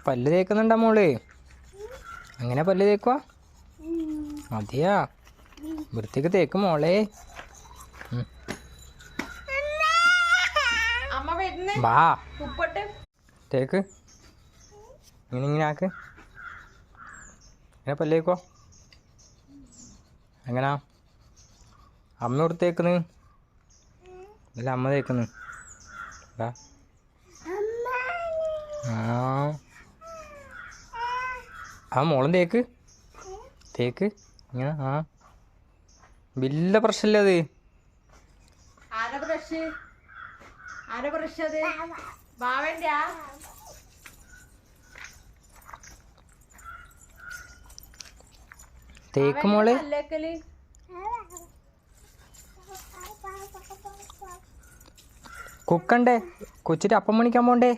പല്ല് തേക്കുന്നുണ്ടാ മോള്? അങ്ങനെ പല്ല് തേക്കുവാ? മതിയാ, വൃത്തിക്ക് തേക്ക് മോളെ. വാ തേക്ക്, ഇങ്ങനെ ആക്ക്. എങ്ങനെ പല്ല് തേക്കുവാ? എങ്ങനാ അമ്മ ഇവിടെ തേക്കുന്നു? അല്ല അമ്മ തേക്കുന്നു. ആ മോളും തേക്ക് തേക്ക് ഇങ്ങനെ. വലിയ പ്രശ്നമില്ല അത്. തേക്ക് മോളെ. കുക്കണ്ടേ? കൊച്ചിട്ട് അപ്പം പണിക്കാൻ പോണ്ടേ?